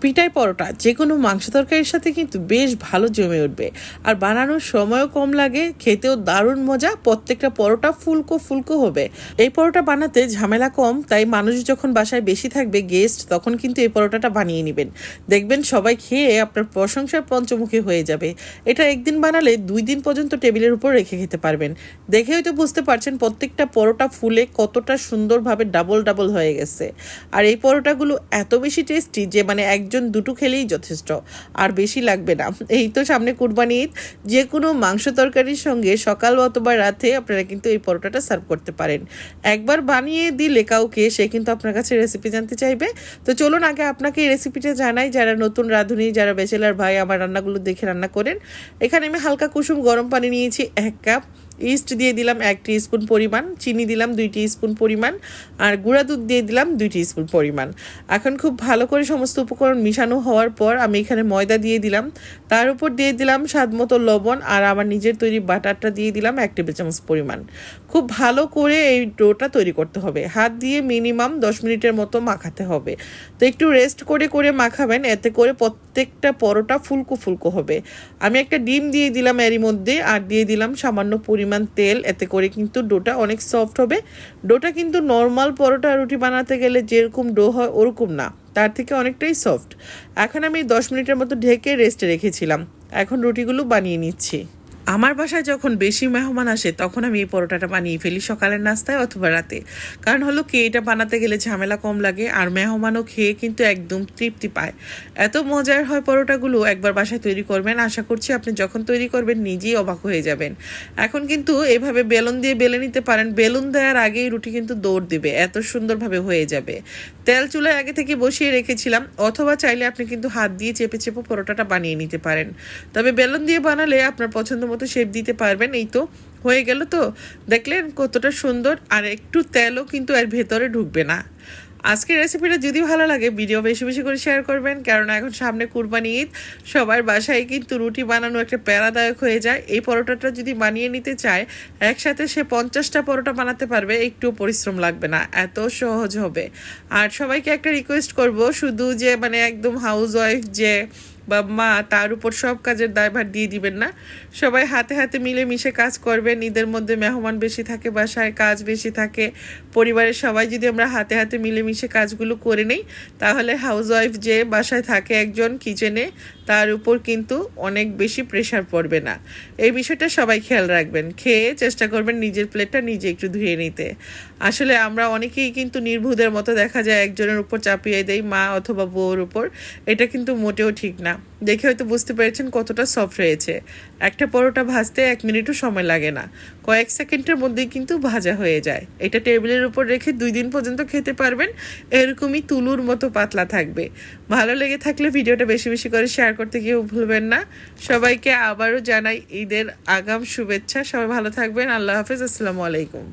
পিঠাই পরোটা যে কোনো মাংস তরকারির সাথে কিন্তু বেশ ভালো জমে উঠবে, আর বানানোর সময়ও কম লাগে, খেতেও দারুণ মজা। প্রত্যেকটা পরোটা ফুলকো ফুলকো হবে। এই পরোটা বানাতে ঝামেলা কম, তাই মানুষ যখন বাসায় বেশি থাকবে গেস্ট, তখন কিন্তু এই পরোটাটা বানিয়ে নেবেন। দেখবেন সবাই খেয়ে আপনার প্রশংসার পঞ্চমুখী হয়ে যাবে। এটা একদিন বানালে 2 দিন পর্যন্ত টেবিলের উপর রেখে খেতে পারবেন। দেখেই তো বুঝতে পারছেন প্রত্যেকটা পরোটা ফুলে কতটা সুন্দরভাবে ডাবল ডাবল হয়ে গেছে। আর এই পরোটাগুলো এত বেশি টেস্টি যে মানে একজন দুটো খেলেই যথেষ্ট, আর বেশি লাগবে না। এই তো সামনে কুরবানি ঈদ, যে কোনো মাংস তরকারির সঙ্গে সকাল অথবা রাতে আপনারা কিন্তু এই পরোটাটা সার্ভ করতে পারেন। একবার বানিয়ে দিলে কাউকে, সে কিন্তু আপনার কাছে রেসিপি জানতে চাইবে। তো চলুন আগে আপনাকে এই রেসিপিটা জানাই। যারা নতুন রাঁধুনি, যারা ব্যাচেলার ভাই আমার রান্নাগুলো দেখে রান্না করেন। এখানে আমি হালকা কুসুম গরম পানি নিয়েছি 1 কাপ, ইস্ট দিয়ে দিলাম 1 টিস্পুন পরিমাণ, চিনি দিলাম 2 টিস্পুন পরিমাণ, আর গুঁড়া দুধ দিয়ে দিলাম 2 টিস্পুন পরিমাণ। এখন খুব ভালো করে সমস্ত উপকরণ মিশানো হওয়ার পর আমি এখানে ময়দা দিয়ে দিলাম, তার উপর দিয়ে দিলাম স্বাদ মতো লবণ, আর আমার নিজের তৈরি বাটারটা দিয়ে দিলাম 1 টেবিল চামচ পরিমাণ। খুব ভালো করে এই ডোটা তৈরি করতে হবে, হাত দিয়ে মিনিমাম 10 মিনিটের মতো মাখাতে হবে। তো একটু রেস্ট করে করে মাখাবেন, এতে করে প্রত্যেকটা পরোটা ফুলকো ফুলকো হবে। আমি একটা ডিম দিয়ে দিলাম এরই মধ্যে, আর দিয়ে দিলাম সামান্য পরিমাণ তেল, এতে করে কিন্তু ডোটা অনেক সফট হবে। ডোটা কিন্তু নর্মাল পরোটা রুটি বানাতে গেলে যেরকম ডো হয় ওরকম না, তার থেকে অনেকটাই সফট। এখন আমি 10 মিনিটের মতো ঢেকে রেস্টে রেখেছিলাম। এখন রুটিগুলো বানিয়ে নিচ্ছি। আমার বাসায় যখন বেশি মেহমান আসে তখন আমি এই পরোটাটা বানিয়ে ফেলি সকালের নাস্তায় অথবা রাতে। কারণ হলো কি, এটা বানাতে গেলে ঝামেলা কম লাগে, আর মেহমানও খেয়ে কিন্তু একদম তৃপ্তি পায়। এত মজার হয় পরোটাগুলো, একবার বাসায় তৈরি করবেন, আশা করছি আপনি যখন তৈরি করবেন নিজেই অবাক হয়ে যাবেন। এখন কিন্তু এভাবে বেলুন দিয়ে বেলে নিতে পারেন, বেলুন দেওয়ার আগেই রুটি কিন্তু দৌড় দিবে, এত সুন্দরভাবে হয়ে যাবে। তেল চুলায় আগে থেকে বসিয়ে রেখেছিলাম, অথবা চাইলে আপনি কিন্তু হাত দিয়ে চেপে চেপে পরোটাটা বানিয়ে নিতে পারেন। তবে বেলুন দিয়ে বানালে আপনার পছন্দ মতো শেপ দিতে পারবেন। এই তো হয়ে গেল। তো দেখলেন কতটা সুন্দর, আর একটু তেলও কিন্তু এর ভেতরে ঢুকবে না। আজকের রেসিপিটা যদি ভালো লাগে ভিডিও বেশি বেশি করে শেয়ার করবেন, কারণ এখন সামনে কুরবানি ঈদ, সবার বাসায় কিন্তু রুটি বানানো একটা প্যারাদায়ক হয়ে যায়। এই পরোটাটা যদি বানিয়ে নিতে চায় একসাথে সে 50টা পরোটা বানাতে পারবে, একটু পরিশ্রম লাগবে না, এত সহজ হবে। আর সবাইকে একটা রিকোয়েস্ট করব, শুধু যে মানে একদম হাউস ওয়াইফ যে বা মা, তার উপর সব কাজের দায়ভার দিয়ে দিবেন না। সবাই হাতে হাতে মিলেমিশে কাজ করবেন। ঈদের মধ্যে মেহমান বেশি থাকে, বাসায় কাজ বেশি থাকে, পরিবারের সবাই যদি আমরা হাতে হাতে মিলেমিশে কাজগুলো করে নেই, তাহলে হাউসওয়াইফ যে বাসায় থাকে একজন কিচেনে, তার উপর কিন্তু অনেক বেশি প্রেশার পড়বে না। এই বিষয়টা সবাই খেয়াল রাখবেন। খেয়ে চেষ্টা করবেন নিজের প্লেটটা নিজে একটু ধুয়ে নিতে। আসলে আমরা অনেকেই কিন্তু নির্বুধের মতো দেখা যায় একজনের উপর চাপিয়ে দেই, মা অথবা বউর উপর। এটা কিন্তু মোটেও ঠিক না। দেখে হয়তো বুঝতে পেরেছেন কতটা সফট হয়েছে। একটা পরোটা ভাজতে 1 মিনিটও সময় লাগে না, কয়েক সেকেন্ডের মধ্যেই কিন্তু ভাজা হয়ে যায়। এটা টেবিলের উপর রেখে 2 দিন পর্যন্ত খেতে পারবেন, এরকমই তুলুর মতো পাতলা থাকবে। ভালো লেগে থাকলে ভিডিওটা বেশি বেশি করে শেয়ার করতে কেউ ভুলবেন না। সবাইকে আবারও জানাই ঈদের আগাম শুভেচ্ছা। সবাই ভালো থাকবেন। আল্লাহ হাফেজ। আসসালামু আলাইকুম।